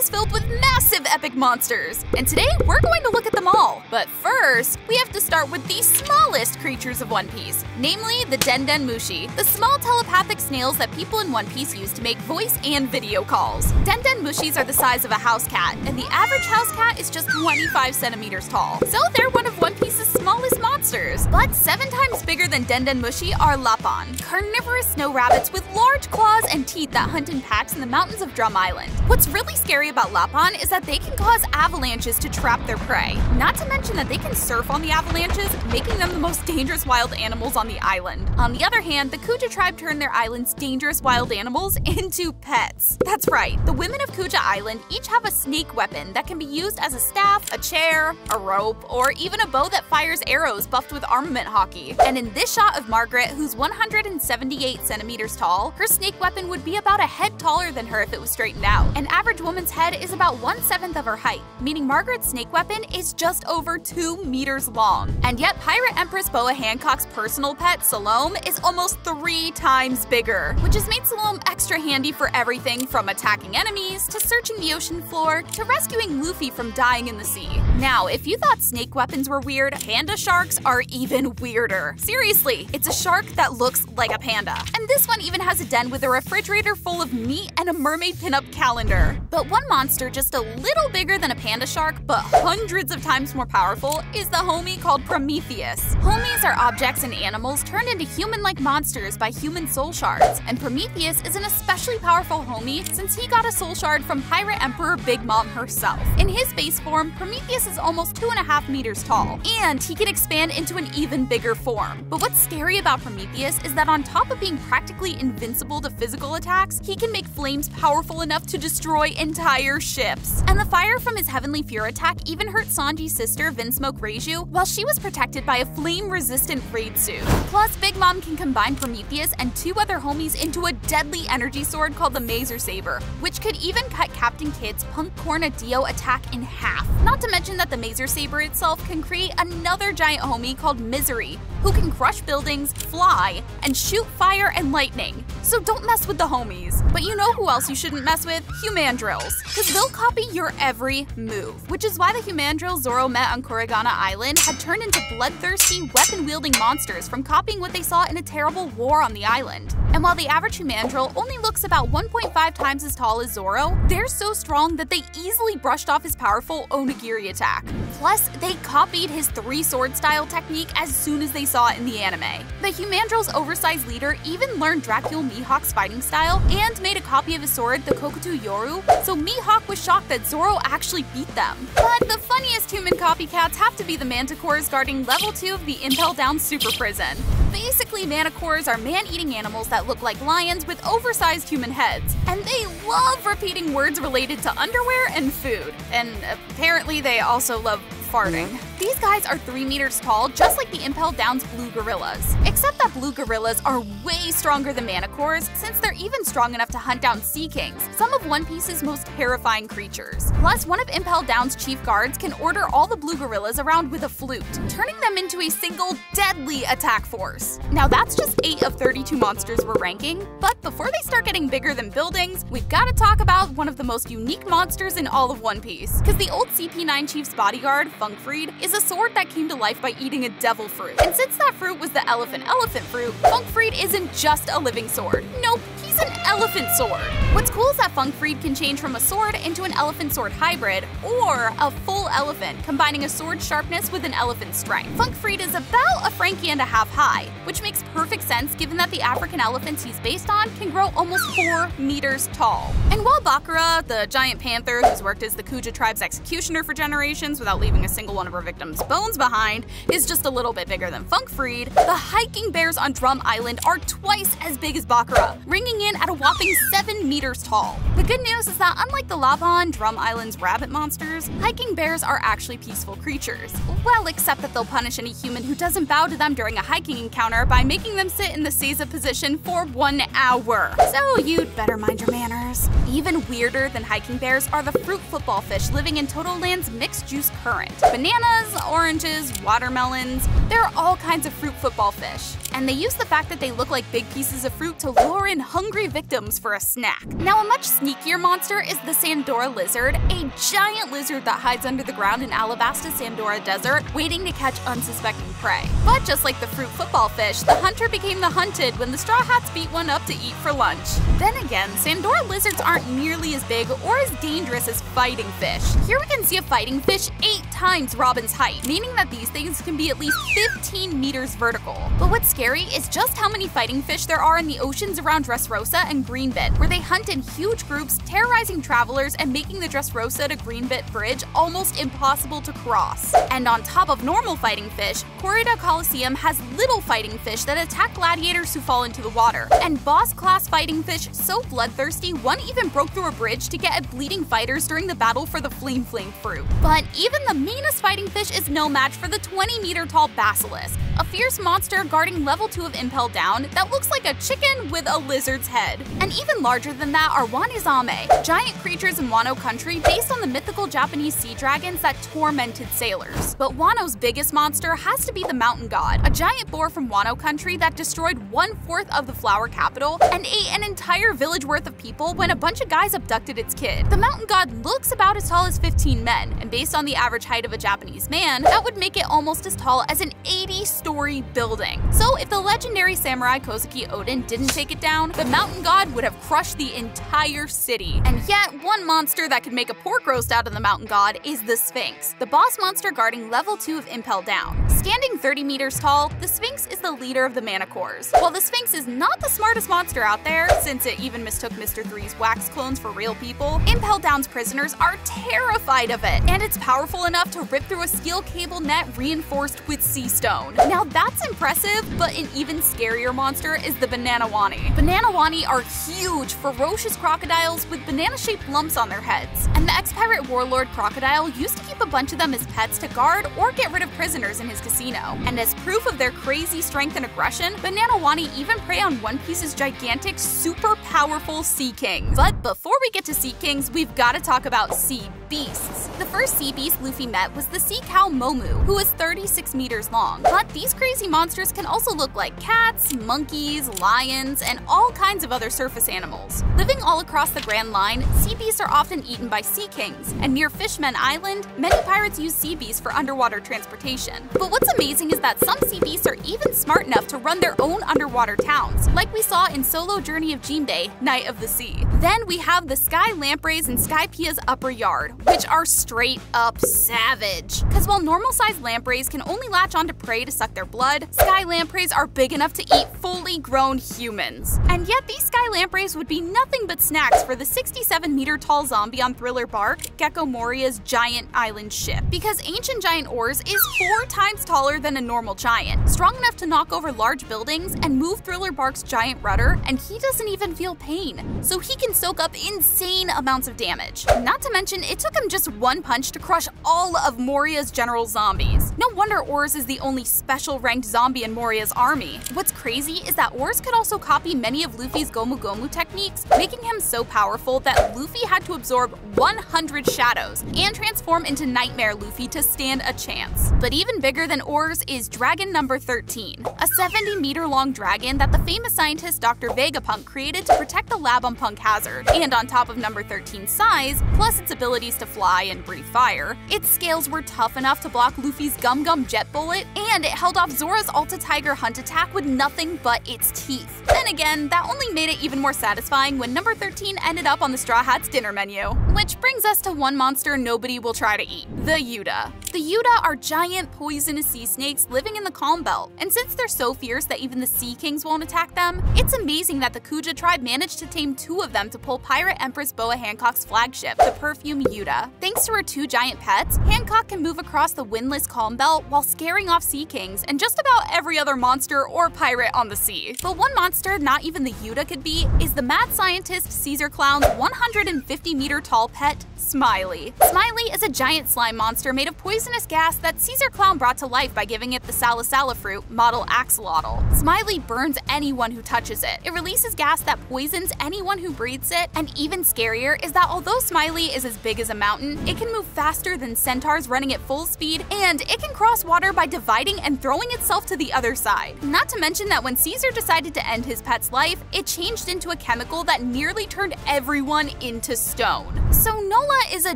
is filled with massive epic monsters, and today we're going to look at them all. But first, we have to start with the smallest creatures of One Piece, namely the Den Mushi, the small telepathic snails that people in One Piece use to make voice and video calls. Den Mushis are the size of a house cat, and the average house cat is just 25 centimeters tall. So they're one of One Piece's smallest monsters. But 7 times bigger than Den Mushi are Lapon, carnivorous snow rabbits with large claws and teeth that hunt in packs in the mountains of Drum Island. What's really scary about Lapon is that they can cause avalanches to trap their prey. Not to mention that they can surf on the avalanches, making them the most dangerous wild animals on the island. On the other hand, the Kuja tribe turned their island's dangerous wild animals into pets. That's right, the women of Kuja Island each have a snake weapon that can be used as a staff, a chair, a rope, or even a bow that fires arrows buffed with armament hockey. And in this shot of Margaret, who's 178 centimeters tall, her snake weapon would be about a head taller than her if it was straightened out. An average woman's head is about 1/7 of her height, meaning Margaret's snake weapon is just over 2 meters long. And yet Pirate Empress Boa Hancock's personal pet, Salome, is almost 3 times bigger, which has made Salome extra handy for everything from attacking enemies, to searching the ocean floor, to rescuing Luffy from dying in the sea. Now, if you thought snake weapons were weird, panda sharks are even weirder. Seriously, it's a shark that looks like a panda. And this one even has a den with a refrigerator full of meat and a mermaid pinup calendar. But one monster just a little bigger than a panda shark, but hundreds of times more powerful, is the homie called Prometheus. Homies are objects and animals turned into human-like monsters by human soul shards, and Prometheus is an especially powerful homie since he got a soul shard from Pirate Emperor Big Mom herself. In his base form, Prometheus is almost 2.5 meters tall, and he can expand into an even bigger form. But what's scary about Prometheus is that on top of being practically invincible to physical attacks, he can make flames powerful enough to destroy entire ships. And the fire from his Heavenly Fear attack even hurt Sanji's sister, Vinsmoke Reiju, while she was protected by a flame-resistant raid suit. Plus, Big Mom can combine Prometheus and 2 other homies into a deadly energy sword called the Mazer Saber, which could even cut Captain Kidd's Punk Cornadio attack in half. Not to mention that the Mazer Saber itself can create another giant homie called Misery, who can crush buildings, fly, and shoot fire and lightning. So don't mess with the homies. But you know who else you shouldn't mess with? Humandrills, because they'll copy your every move. Which is why the Humandrills Zoro met on Kurigana Island had turned into bloodthirsty, weapon-wielding monsters from copying what they saw in a terrible war on the island. And while the average Humandrill only looks about 1.5 times as tall as Zoro, they're so strong that they easily brushed off his powerful Onigiri attack. Plus, they copied his 3-sword style technique as soon as they saw it in the anime. The Humandrill's oversized leader even learned Dracula Mihawk's fighting style and made a copy of his sword, the Kokuto Yoru, so Mihawk was shocked that Zoro actually beat them. But the funniest human copycats have to be the Manticores guarding level 2 of the Impel Down Super Prison. Basically, Manticores are man-eating animals that look like lions with oversized human heads, and they love repeating words related to underwear and food. And apparently they also love farting. These guys are 3 meters tall, just like the Impel Down's blue gorillas. Except that blue gorillas are way stronger than Manticores, since they're even strong enough to hunt down Sea Kings, some of One Piece's most terrifying creatures. Plus, one of Impel Down's chief guards can order all the blue gorillas around with a flute, turning them into a single deadly attack force. Now that's just 8 of 32 monsters we're ranking, but before they start getting bigger than buildings, we've got to talk about one of the most unique monsters in all of One Piece. Because the old CP9 chief's bodyguard, Funkfried, is a sword that came to life by eating a devil fruit. And since that fruit was the elephant fruit, Funkfried isn't just a living sword. Nope, he's an elephant sword. What's cool is that Funkfried can change from a sword into an elephant sword hybrid, or a full elephant, combining a sword sharpness with an elephant strength. Funkfried is about a Frankie and a half high, which makes perfect sense given that the African elephants he's based on can grow almost 4 meters tall. And while Bakura, the giant panther who's worked as the Kuja tribe's executioner for generations without leaving a single one of her victims' bones behind, is just a little bit bigger than Funkfried, the hiking bears on Drum Island are twice as big as Bakura, ringing in at a whopping 7 meters tall. The good news is that unlike the Lapon, Drum Island's rabbit monsters, hiking bears are actually peaceful creatures. Well, except that they'll punish any human who doesn't bow to them during a hiking encounter by making them sit in the Seiza position for 1 hour. So you'd better mind your manners. Even weirder than hiking bears are the fruit football fish living in Toto Land's mixed juice current. Bananas, oranges, watermelons, there are all kinds of fruit football fish. And they use the fact that they look like big pieces of fruit to lure in hungry hungry victims for a snack. Now, a much sneakier monster is the Sandora lizard, a giant lizard that hides under the ground in Alabasta Sandora Desert, waiting to catch unsuspecting prey. But just like the fruit football fish, the hunter became the hunted when the Straw Hats beat one up to eat for lunch. Then again, Sandora lizards aren't nearly as big or as dangerous as fighting fish. Here we can see a fighting fish 8 times Robin's height, meaning that these things can be at least 15 meters vertical. But what's scary is just how many fighting fish there are in the oceans around Dressrosa and Greenbit, where they hunt in huge groups, terrorizing travelers and making the Dressrosa to Greenbit bridge almost impossible to cross. And on top of normal fighting fish, Corrida Coliseum has little fighting fish that attack gladiators who fall into the water. And boss-class fighting fish so bloodthirsty, one even broke through a bridge to get at bleeding fighters during the battle for the Flame fruit. But even the meanest fighting fish is no match for the 20-meter-tall basilisk, a fierce monster guarding level 2 of Impel Down that looks like a chicken with a lizard's head. And even larger than that are Wanizame, giant creatures in Wano country based on the mythical Japanese sea dragons that tormented sailors. But Wano's biggest monster has to be the Mountain God, a giant boar from Wano country that destroyed 1/4 of the flower capital and ate an entire village worth of people when a bunch of guys abducted its kid. The Mountain God looks about as tall as 15 men, and based on the average height of a Japanese man, that would make it almost as tall as an 80-story building. So if the legendary samurai Kozuki Odin didn't take it down, the Mountain God would have crushed the entire city. And yet, one monster that could make a pork roast out of the Mountain God is the Sphinx, the boss monster guarding level 2 of Impel Down. Standing 30 meters tall, the Sphinx is the leader of the Manticores. While the Sphinx is not the smartest monster out there, since it even mistook Mr. 3's wax clones for real people, Impel Down's prisoners are terrified of it, and it's powerful enough to rip through a steel cable net reinforced with sea stone. Now that's impressive, but an even scarier monster is the Bananawani. Bananawani are huge, ferocious crocodiles with banana-shaped lumps on their heads, and the ex-pirate warlord Crocodile used to keep a bunch of them as pets to guard or get rid of prisoners in his casino. And as proof of their crazy strength and aggression, Bananawani even prey on One Piece's gigantic, super powerful Sea Kings. But before we get to Sea Kings, we've got to talk about sea beasts. The first sea beast Luffy met was the sea cow Momu, who was 36 meters long. But these crazy monsters can also look like cats, monkeys, lions, and all kinds of other surface animals. Living all across the Grand Line, sea beasts are often eaten by sea kings, and near Fishman Island, many pirates use sea beasts for underwater transportation. But what's amazing is that some sea beasts are even smart enough to run their own underwater towns, like we saw in Solo Journey of Jinbei, Knight of the Sea. Then we have the Sky Lampreys in Skypia's upper yard, which are straight up savage. Cause while normal-sized lampreys can only latch onto prey to suck their blood, Sky Lampreys are big enough to eat fully grown humans. And yet these Sky Lampreys would be nothing but snacks for the 67-meter-tall zombie on Thriller Bark, Gecko Moria's giant island ship. Because Ancient Giant Oars is 4 times taller than a normal giant, strong enough to knock over large buildings and move Thriller Bark's giant rudder, and he doesn't even feel pain, so he can soak up insane amounts of damage. Not to mention, it took him just one punch to crush all of Moria's general zombies. No wonder Oars is the only special ranked zombie in Moria's army. What's crazy is that Oars could also copy many of Luffy's Gomu Gomu techniques, making him so powerful that Luffy had to absorb 100 shadows and transform into Nightmare Luffy to stand a chance. But even bigger than Oars is Dragon Number 13, a 70-meter-long dragon that the famous scientist Dr. Vegapunk created to protect the lab on Punk Hazard. And on top of Number 13's size, plus its abilities to fly and breathe fire, its scales were tough enough to block Luffy's Gum Gum Jet Bullet, and it held off Zora's Alta Tiger Hunt attack with nothing but its teeth. Then again, that only made it even more satisfying when Number 13 ended up on the Straw Hats' dinner menu. Which brings us to one monster nobody will try to eat, the Yuta. The Yuta are giant poisonous sea snakes living in the Calm Belt, and since they're so fierce that even the Sea Kings won't attack them, it's amazing that the Kuja tribe managed to tame 2 of them to pull Pirate Empress Boa Hancock's flagship, the Perfume Yuta. Thanks to her 2 giant pets, Hancock can move across the windless Calm Belt while scaring off Sea Kings and just about every other monster or pirate on the sea. But one monster not even the Yuta could beat is the mad scientist Caesar Clown's 150-meter-tall pet, Smiley. Smiley is a giant slime monster made of poisonous gas that Caesar Clown brought to life by giving it the Salisala fruit, model axolotl. Smiley burns anyone who touches it. It releases gas that poisons anyone who breathes it, and even scarier is that although Smiley is as big as a mountain, it can move faster than centaurs running at full speed, and it can cross water by dividing and throwing itself to the other side. Not to mention that when Caesar decided to end his pet's life, it changed into a chemical that nearly turned everyone into stone. So Nola is a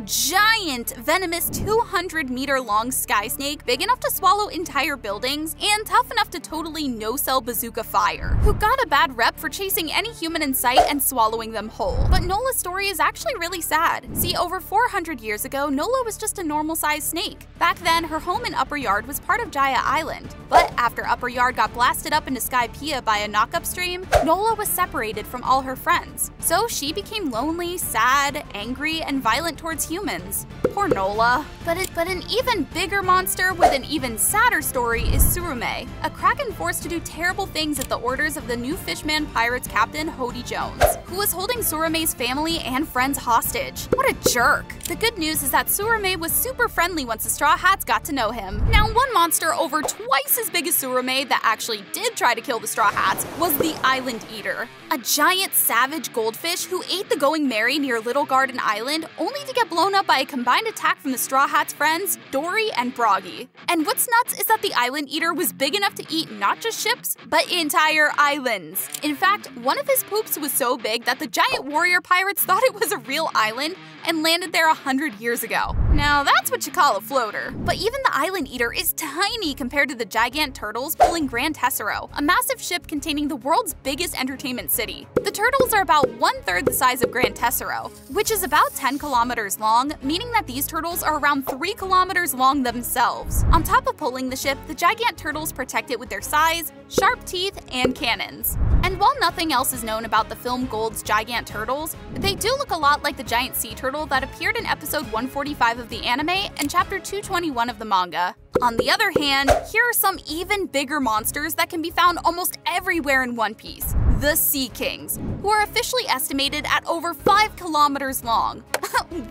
giant, venomous 200-meter-long sky snake big enough to swallow entire buildings and tough enough to totally no-sell bazooka fire, who got a bad rep for chasing any human in sight and swallowing them whole. But Nola's story is actually really sad. See, over 400 years ago, Nola was just a normal-sized snake. Back then, her home in Upper Yard was part of Jaya Island. But after Upper Yard got blasted up into Skypiea by a knock-up stream, Nola was separated from all her friends. So she became lonely, sad, angry, and violent towards humans. Poor Nola. But an even bigger monster with an even sadder story is Surume, a kraken forced to do terrible things at the orders of the new Fishman Pirates captain Hody Jones, who was holding Surume's family and friends hostage. What a jerk. The good news is that Surume was super friendly once the Straw Hats got to know him. Now, one monster over twice as big as Surume that actually did try to kill the Straw Hats was the Island Eater, a giant savage goldfish who ate the Going Merry near Little Garden Island only to get blown up by a combined attack from the Straw Hats' friends, Dory and Broggy. And what's nuts is that the Island Eater was big enough to eat not just ships, but entire islands. In fact, one of his poops was so big that the giant warrior pirates thought it was a real island and landed there 100 years ago. Now that's what you call a floater. But even the Island Eater is tiny compared to the gigant turtles pulling Grand Tessero, a massive ship containing the world's biggest entertainment city. The turtles are about 1/3 the size of Grand Tessero, which is about 10 kilometers long, meaning that these turtles are around 3 kilometers long themselves. On top of pulling the ship, the gigant turtles protect it with their size, sharp teeth, and cannons. And while nothing else is known about the film Gold's gigant turtles, they do look a lot like the giant sea turtle that appeared in episode 145 of the anime and chapter 221 of the manga. On the other hand, here are some even bigger monsters that can be found almost everywhere in One Piece. The Sea Kings, who are officially estimated at over 5 kilometers long.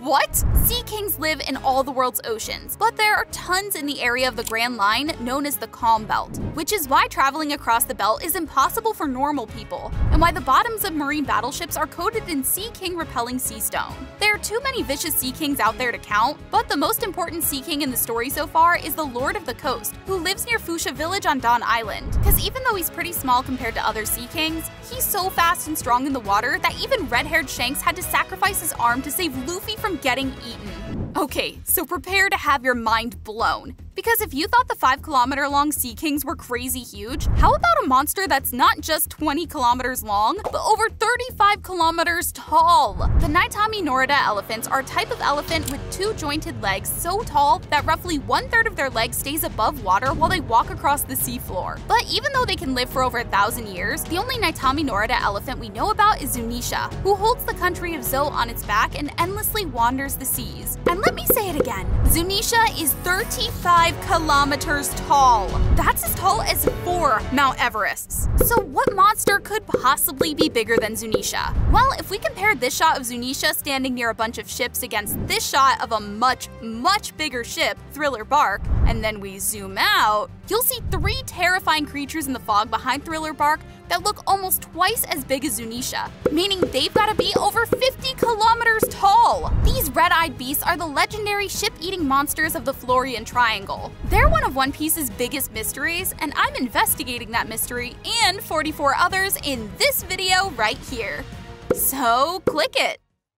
What? Sea Kings live in all the world's oceans, but there are tons in the area of the Grand Line known as the Calm Belt, which is why traveling across the belt is impossible for normal people, and why the bottoms of marine battleships are coated in Sea King repelling sea stone. There are too many vicious Sea Kings out there to count, but the most important Sea King in the story so far is the Lord of the Coast, who lives near Fuchsia Village on Dawn Island. Because even though he's pretty small compared to other Sea Kings, he's so fast and strong in the water that even red-haired Shanks had to sacrifice his arm to save Luffy from getting eaten. Okay, so prepare to have your mind blown. Because if you thought the 5-kilometer-long Sea Kings were crazy huge, how about a monster that's not just 20 kilometers long, but over 35 kilometers tall? The Naitami Norida elephants are a type of elephant with 2 jointed legs so tall that roughly 1/3 of their legs stays above water while they walk across the seafloor. But even though they can live for over 1,000 years, the only Naitami Norida elephant we know about is Zunisha, who holds the country of Zo on its back and endlessly wanders the seas. And let me say it again, Zunisha is 35 kilometers tall. That's as tall as 4 Mount Everests. So what monster could possibly be bigger than Zunisha? Well, if we compare this shot of Zunisha standing near a bunch of ships against this shot of a much, much bigger ship, Thriller Bark, and then we zoom out, you'll see 3 terrifying creatures in the fog behind Thriller Bark that look almost twice as big as Zunisha, meaning they've got to be over 50 kilometers tall. These red-eyed beasts are the legendary ship-eating monsters of the Florian Triangle. They're one of One Piece's biggest mysteries, and I'm investigating that mystery and 44 others in this video right here. So click it!